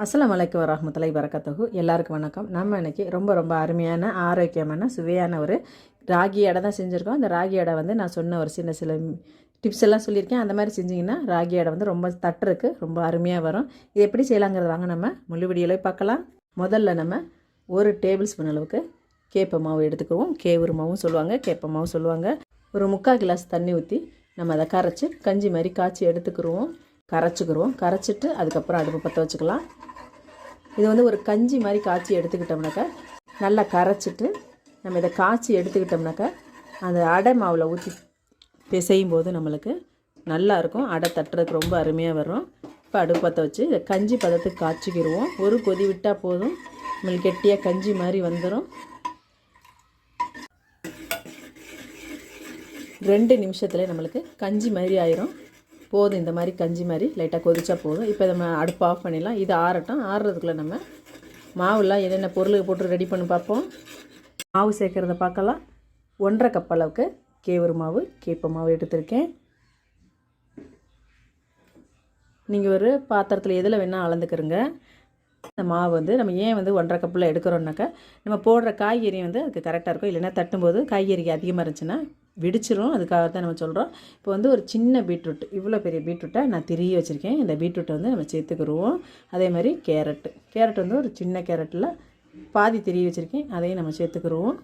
அஸ்ஸலாமு அலைக்கும் வரஹ்மத்துல்லாஹி வரகாத்துஹு. எல்லாருக்கும் வணக்கம். நம்ம இன்றைக்கி ரொம்ப அருமையான ஆரோக்கியமான சுவையான ஒரு ராகி அடை தான் செஞ்சுருக்கோம். அந்த ராகி அடை வந்து நான் சொன்ன ஒரு சில டிப்ஸ் எல்லாம் சொல்லியிருக்கேன். அந்த மாதிரி செஞ்சிங்கன்னா ராகி அடை வந்து ரொம்ப தட்டுருக்கு, ரொம்ப அருமையாக வரும். இது எப்படி செய்யலாங்கிறது வாங்க நம்ம முழு வீடியோவில் பார்க்கலாம். முதல்ல நம்ம 1 டேபிள் ஸ்பூன் அளவுக்கு கேப்ப மாவு எடுத்துக்குவோம். கேவுரு மாவும் சொல்லுவாங்க, கேப்ப மாவும் சொல்லுவாங்க. ஒரு 3/4 கிளாஸ் தண்ணி ஊற்றி நம்ம அதை கரைச்சி கஞ்சி மாதிரி காய்ச்சி எடுத்துக்கிடுவோம். கரைச்சிட்டு அதுக்கப்புறம் அடுப்பு பற்ற வச்சுக்கலாம். இது வந்து ஒரு கஞ்சி மாதிரி காய்ச்சி எடுத்துக்கிட்டோம்னாக்கா நல்லா கரைச்சிட்டு நம்ம இதை காய்ச்சி எடுத்துக்கிட்டோம்னாக்கா அந்த அடை மாவில் ஊற்றி பிசையும் போது நம்மளுக்கு நல்லாயிருக்கும். அடை தட்டுறதுக்கு ரொம்ப அருமையாக வரும். இப்போ அடுப்பு பற்ற வச்சு இதை கஞ்சி பதத்துக்கு காய்ச்சிக்கிடுவோம். ஒரு கொதி விட்டால் போதும், நம்மளுக்கு கெட்டியாக கஞ்சி மாதிரி வந்துடும். 2 நிமிஷத்துலேயே நம்மளுக்கு கஞ்சி மாதிரி ஆயிரும். போதும், இந்த மாதிரி கஞ்சி மாதிரி லைட்டாக கொதிச்சா போதும். இப்போ நம்ம அடுப்பு ஆஃப் பண்ணிடலாம். இது ஆறட்டும். ஆறுறதுக்குள்ளே நம்ம மாவுலாம் என்னென்ன பொருளுக்கு போட்டு ரெடி பண்ணி பார்ப்போம். மாவு சேர்க்குறத பார்க்கலாம். 1/2 கப் அளவுக்கு கேவுரு மாவு, கேப்ப மாவு எடுத்துருக்கேன். நீங்கள் ஒரு பாத்திரத்தில் எதில் வேணால் அளந்துக்கிறங்க. இந்த மாவு வந்து நம்ம ஏன் வந்து 1/2 கப்பில் எடுக்கிறோம்னாக்கா நம்ம போடுற காய்கறி வந்து அதுக்கு கரெக்டாக இருக்கும். இல்லைன்னா தட்டும்போது காய்கறிக்கு அதிகமாக இருந்துச்சுன்னா விடிச்சிரும். அதுக்காக தான் நம்ம சொல்கிறோம். இப்போ வந்து ஒரு சின்ன பீட்ரூட், இவ்வளோ பெரிய பீட்ரூட்டை நான் திரிய வச்சுருக்கேன். இந்த பீட்ரூட்டை வந்து நம்ம சேர்த்துக்கிடுவோம். அதே மாதிரி கேரட் வந்து ஒரு சின்ன கேரட்டில் பாதி திரிய வச்சுருக்கேன், அதையும் நம்ம சேர்த்துக்கிடுவோம்.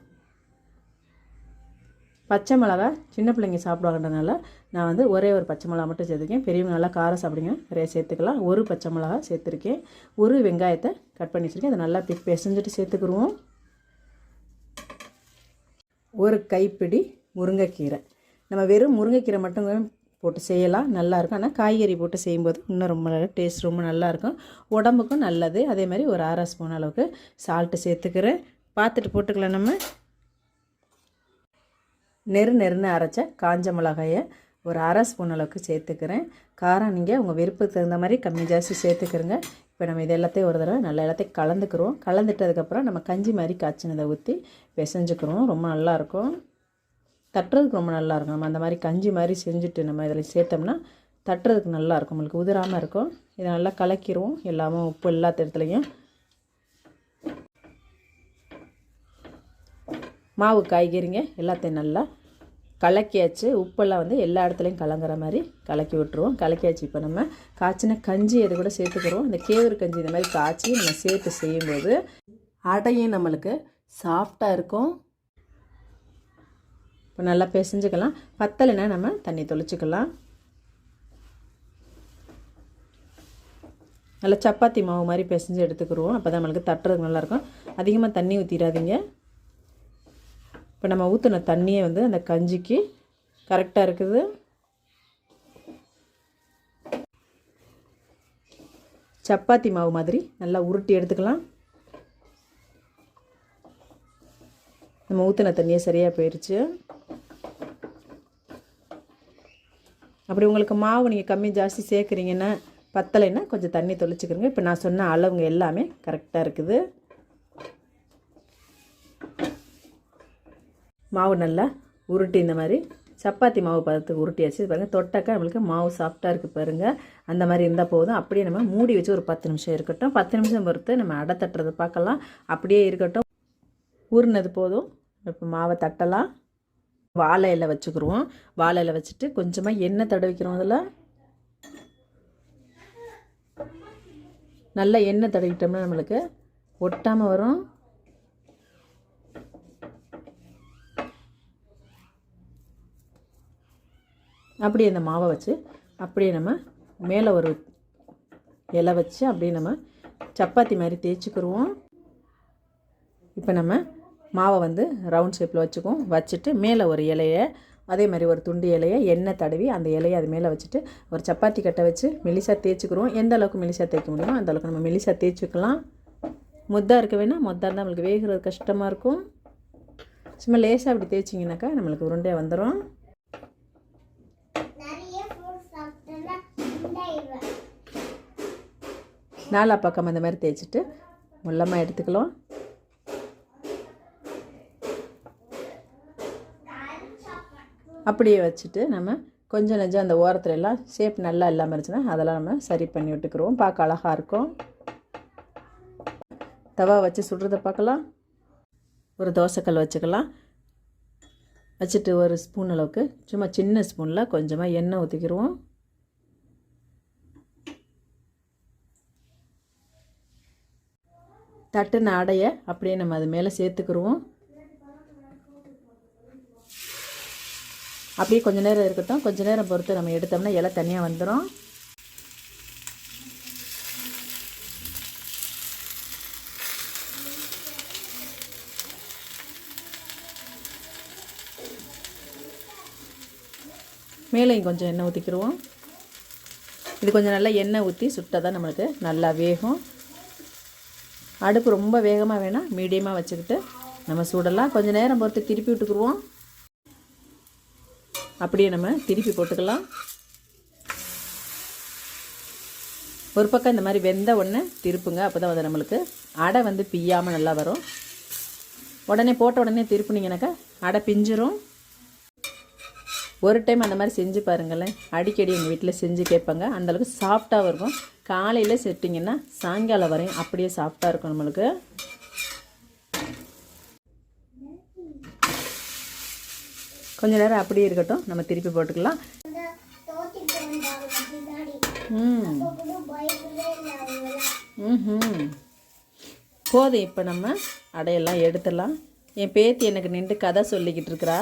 பச்சை மிளகா சின்ன பிள்ளைங்க சாப்பிடுவாங்கன்றதுனால நான் வந்து ஒரே ஒரு பச்சை மிளகா மட்டும் சேர்த்துருக்கேன். பெரியவங்க நல்லா காரம் சாப்பிடுங்க, நிறைய சேர்த்துக்கலாம். ஒரு பச்சை மிளகா சேர்த்துருக்கேன். ஒரு வெங்காயத்தை கட் பண்ணி வச்சுருக்கேன். அதை நல்லா பிசைஞ்சிட்டு சேர்த்துக்கிடுவோம். ஒரு கைப்பிடி முருங்கைக்கீரை. நம்ம வெறும் முருங்கைக்கீரை மட்டும் போட்டு செய்யலாம், நல்லாயிருக்கும். ஆனால் காய்கறி போட்டு செய்யும்போது இன்னும் ரொம்ப நல்லா டேஸ்ட் ரொம்ப நல்லாயிருக்கும், உடம்புக்கும் நல்லது. அதே மாதிரி ஒரு 1/2 ஸ்பூன் அளவுக்கு சால்ட்டு சேர்த்துக்கிறேன். பார்த்துட்டு போட்டுக்கலாம். நம்ம நெருன்னு அரைச்ச காஞ்ச மிளகாயை ஒரு 1/2 ஸ்பூன் அளவுக்கு சேர்த்துக்கிறேன். காரம் நீங்கள் உங்கள் விருப்பத்துக்கு தகுந்த மாதிரி கம்மி ஜாஸ்தி சேர்த்துக்கிறங்க. இப்போ நம்ம இது எல்லாத்தையும் ஒரு தடவை நல்லா எல்லாத்தையும் கலந்துக்கிறோம். கலந்துட்டதுக்கப்புறம் நம்ம கஞ்சி மாதிரி காய்ச்சினதை ஊற்றி பிசைஞ்சுக்கிறோம். ரொம்ப நல்லாயிருக்கும், தட்டுறதுக்கு ரொம்ப நல்லாயிருக்கும். நம்ம அந்த மாதிரி கஞ்சி மாதிரி செஞ்சுட்டு நம்ம இதில் சேர்த்தோம்னா தட்டுறதுக்கு நல்லாயிருக்கும், நம்மளுக்கு உதிராமல் இருக்கும். இதை நல்லா கலக்கிடுவோம். எல்லாமே உப்பு எல்லாத்த இடத்துலையும். மாவு காய்கறிங்க எல்லாத்தையும் நல்லா கலக்கியாச்சு. உப்பெல்லாம் வந்து எல்லா இடத்துலையும் கலங்குற மாதிரி கலக்கி விட்டுருவோம். கலக்கியாச்சு. இப்போ நம்ம காய்ச்சின கஞ்சி அது கூட சேர்த்துக்கிறோம். இந்த கேவுரு கஞ்சி இந்த மாதிரி காய்ச்சி நம்ம சேர்த்து செய்யும்போது அடையும் நம்மளுக்கு சாஃப்டாக இருக்கும். இப்போ நல்லா பிசைஞ்சுக்கலாம். பத்தலைன்னா நம்ம தண்ணி தொளிச்சிக்கலாம். நல்லா சப்பாத்தி மாவு மாதிரி பிசைஞ்சு எடுத்துக்கிடுவோம். அப்போ தான் நம்மளுக்கு தட்டுறதுக்கு நல்லாயிருக்கும். அதிகமாக தண்ணி ஊற்றிடாதீங்க. இப்போ நம்ம ஊற்றின தண்ணியே வந்து அந்த கஞ்சிக்கு கரெக்டாக இருக்குது. சப்பாத்தி மாவு மாதிரி நல்லா உருட்டி எடுத்துக்கலாம். நம்ம ஊற்றின தண்ணியே சரியாக போயிடுச்சு. அப்படி உங்களுக்கு மாவு நீங்கள் கம்மி ஜாஸ்தி சேர்க்குறீங்கன்னா பத்தலைன்னா கொஞ்சம் தண்ணி தொளிச்சிக்கிறங்க. இப்போ நான் சொன்ன அளவுங்க எல்லாமே கரெக்டாக இருக்குது. மாவு நல்லா உருட்டி இந்த மாதிரி சப்பாத்தி மாவு பதத்துக்கு உருட்டியாச்சு. பாருங்கள், தொட்டாக்கா நம்மளுக்கு மாவு சாஃப்டாக இருக்குது பாருங்கள். அந்த மாதிரி இருந்தால் போதும். அப்படியே நம்ம மூடி வச்சு ஒரு 10 நிமிஷம் இருக்கட்டும். 10 நிமிஷம் பொறுத்து நம்ம அடை தட்டுறது பார்க்கலாம். அப்படியே இருக்கட்டும். ஊறினது போதும். இப்போ மாவை தட்டலாம். வாழை இலை வச்சுக்கிடுவோம். வாழை இலை வச்சுட்டு கொஞ்சமாக எண்ணெய் தடவிக்கிறோம். அதில் நல்லா எண்ணெய் தடவிட்டோம்னா நம்மளுக்கு ஒட்டாமல் வரும். அப்படியே அந்த மாவை வச்சு அப்படியே நம்ம மேலே ஒரு இலை வச்சு அப்படியே நம்ம சப்பாத்தி மாதிரி தேய்ச்சிக்கிடுவோம். இப்போ நம்ம மாவை வந்து ரவுண்ட் ஷேப்பில் வச்சுக்குவோம். வச்சுட்டு மேலே ஒரு இலையை, அதே மாதிரி ஒரு துண்டு இலையை எண்ணெய் தடவி அந்த இலையை அது மேலே வச்சுட்டு ஒரு சப்பாத்தி கட்டை வச்சு மெலிசாக தேய்ச்சிக்கிடுவோம். எந்த அளவுக்கு மெலிசாக தேய்க்க முடியுமோ அந்த அளவுக்கு நம்ம மெலிசாக தேய்ச்சிக்கலாம். முத்தாக இருக்க வேணால், முத்தாக இருந்தால் நம்மளுக்கு வேகிறது கஷ்டமாக இருக்கும். சும்மா லேசாக அப்படி தேய்ச்சிங்கனாக்கா நம்மளுக்கு உருண்டையாக வந்துடும். நாலா பக்கம் அந்த மாதிரி தேய்ச்சிட்டு முள்ளமாக எடுத்துக்கலாம். அப்படியே வச்சுட்டு நம்ம கொஞ்சம் நெஞ்சம் அந்த ஓரத்துல எல்லாம் ஷேப் நல்லா இல்லாமல் இருந்துச்சுன்னா அதெல்லாம் நம்ம சரி பண்ணி விட்டுக்குருவோம். பார்க்க அழகாக இருக்கும். தவா வச்சு சுடுறதை பார்க்கலாம். ஒரு தோசைக்கல் வச்சுக்கலாம். வச்சுட்டு ஒரு ஸ்பூன் அளவுக்கு சும்மா சின்ன ஸ்பூனில் கொஞ்சமாக எண்ணெய் ஊற்றிக்கிடுவோம். தட்டுன அடையை அப்படியே நம்ம அது மேலே சேர்த்துக்கிடுவோம். அப்படியே கொஞ்சம் நேரம் இருக்கட்டும். கொஞ்சம் நேரம் பொறுத்து நம்ம எடுத்தோம்னா இலை தனியாக வந்துடும். மேலேயும் கொஞ்சம் எண்ணெய் ஊற்றிக்கிடுவோம். இது கொஞ்சம் நல்லா எண்ணெய் ஊற்றி சுட்டால் தான் நம்மளுக்கு நல்லா வேகும். அடுப்பு ரொம்ப வேகமாக வேணாம், மீடியமாக வச்சுக்கிட்டு நம்ம சூடலாம். கொஞ்சம் நேரம் பொறுத்து திருப்பி விட்டுக்குருவோம். அப்படியே நம்ம திருப்பி போட்டுக்கலாம். ஒரு பக்கம் இந்த மாதிரி வெந்த உடனே திருப்புங்க. அப்போ தான் வந்து நம்மளுக்கு அடை வந்து பிய்யாமல் நல்லா வரும். உடனே போட்ட உடனே திருப்புனீங்கனாக்கா அடை பிஞ்சிரும். ஒரு டைம் அந்த மாதிரி செஞ்சு பாருங்களேன். அடிக்கடி எங்கள் வீட்டில் செஞ்சு கேட்பாங்க. அந்தளவுக்கு சாஃப்டாகவும் இருக்கும். காலையில் செட்டிங்கன்னா சாயங்காலம் வரையும் அப்படியே சாஃப்டாக இருக்கும் நம்மளுக்கு. கொஞ்ச நேரம் அப்படியே இருக்கட்டும். நம்ம திருப்பி போட்டுக்கலாம். போதும். இப்போ நம்ம அடையெல்லாம் எடுத்துடலாம். என் பேத்தி எனக்கு நின்று கதை சொல்லிக்கிட்டு இருக்கிறா.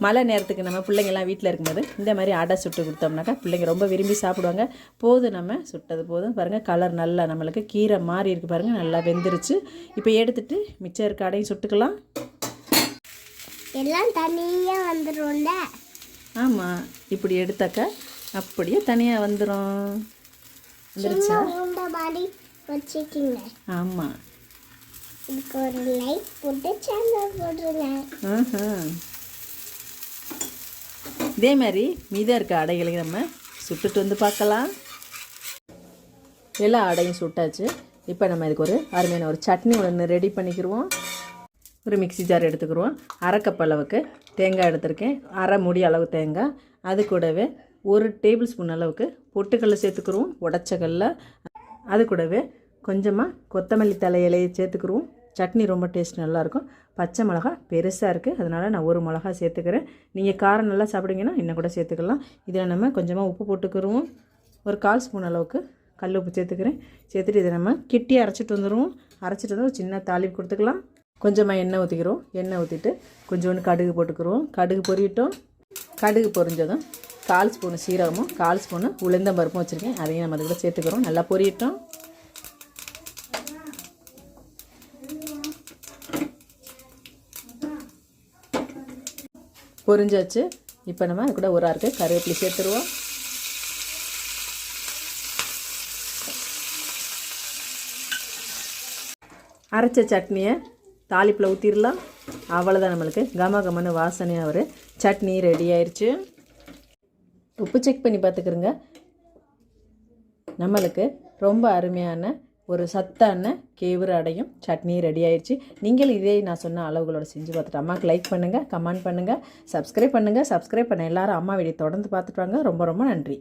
மழை நேரத்துக்கு நம்ம பிள்ளைங்கள்லாம் வீட்டில் இருக்கும்போது இந்த மாதிரி அடை சுட்டு கொடுத்தோம்னாக்கா பிள்ளைங்க ரொம்ப விரும்பி சாப்பிடுவாங்க. போதும், நம்ம சுட்டது போதும். பாருங்கள், கலர் நல்லா நம்மளுக்கு கீரை மாறி இருக்குது பாருங்கள். நல்லா வெந்துருச்சு. இப்போ எடுத்துகிட்டு மிச்சம் இருக்க அடையும் சுட்டுக்கலாம். எல்லாம் தனியாக வந்துடும்ல. ஆமாம், இப்படி எடுத்தாக்கா அப்படியே தனியாக வந்துடும். வந்துருச்சா? ஆமாம். இதுக்கு ஒரு லைக் போட்டு சேனல் போட்டுருங்க. இதே மாதிரி மீதம் இருக்க அடைகளை நம்ம சுட்டுட்டு வந்து பார்க்கலாம். எல்லா அடையும் சுட்டாச்சு. இப்போ நம்ம இதுக்கு ஒரு அருமையான ஒரு சட்னி ஒன்று ரெடி பண்ணிக்கிடுவோம். ஒரு மிக்ஸி ஜார் எடுத்துக்கிடுவோம். அரை கப் அளவுக்கு தேங்காய் எடுத்திருக்கேன். அரை மூடி அளவு தேங்காய். அது கூடவே 1 டேபிள் ஸ்பூன் அளவுக்கு பொட்டுக்கடலை சேர்த்துக்கிடுவோம், உடச்சக்கடலை. அது கூடவே கொஞ்சமாக கொத்தமல்லி தழை இலையை சேர்த்துக்கிடுவோம். சட்னி ரொம்ப டேஸ்ட் நல்லாயிருக்கும். பச்சை மிளகா பெருசாக இருக்குது, அதனால் நான் 1 மிளகா சேர்த்துக்கிறேன். நீங்கள் காரம் நல்லா சாப்பிடுங்கன்னா இன்னும் கூட சேர்த்துக்கலாம். இதில் நம்ம கொஞ்சமாக உப்பு போட்டுக்கிடுவோம். ஒரு 1/4 ஸ்பூன் அளவுக்கு கல் உப்பு சேர்த்துக்கிறேன். சேர்த்துட்டு இதை நம்ம கிட்டி அரைச்சிட்டு வந்துடுவோம். அரைச்சிட்டு வந்து ஒரு சின்ன தாளிப்பு கொடுத்துக்கலாம். கொஞ்சமாக எண்ணெய் ஊற்றிக்கிறோம். எண்ணெய் ஊற்றிட்டு கொஞ்சோண்டு கடுகு போட்டுக்கிறோம். கடுகு பொரியட்டும். கடுகு பொரிஞ்சதும் 1/4 ஸ்பூனு சீரகமும் 1/4 ஸ்பூனு உளுந்தம்பருப்பும் வச்சுருக்கேன். அதையும் நம்ம அது கூட சேர்த்துக்கிறோம். நல்லா பொரியட்டும். பொரிஞ்சாச்சு. இப்போ நம்ம அது கூட ஒரு அரை கருவேப்பிலை சேர்த்துருவோம். அரைச்ச சட்னியை தாளிப்பில் ஊற்றிடலாம். அவ்வளோதான், நம்மளுக்கு கம கமன்னு வாசனையாக ஒரு சட்னி ரெடி ஆயிடுச்சு. உப்பு செக் பண்ணி பார்த்துக்கிறோங்க. நம்மளுக்கு ரொம்ப அருமையான ஒரு சத்தான கேவுரு அடையும் சட்னி ரெடி ஆயிடுச்சு. நீங்கள் இதே நான் சொன்ன அளவுகளோட செஞ்சு பார்த்துட்டு அம்மாவுக்கு லைக் பண்ணுங்கள், கமெண்ட் பண்ணுங்கள், சப்ஸ்கிரைப் பண்ணுங்கள். சப்ஸ்கிரைப் பண்ண எல்லாரும் அம்மா வீடியோ தொடர்ந்து பார்த்துட்டு வாங்க. ரொம்ப ரொம்ப நன்றி.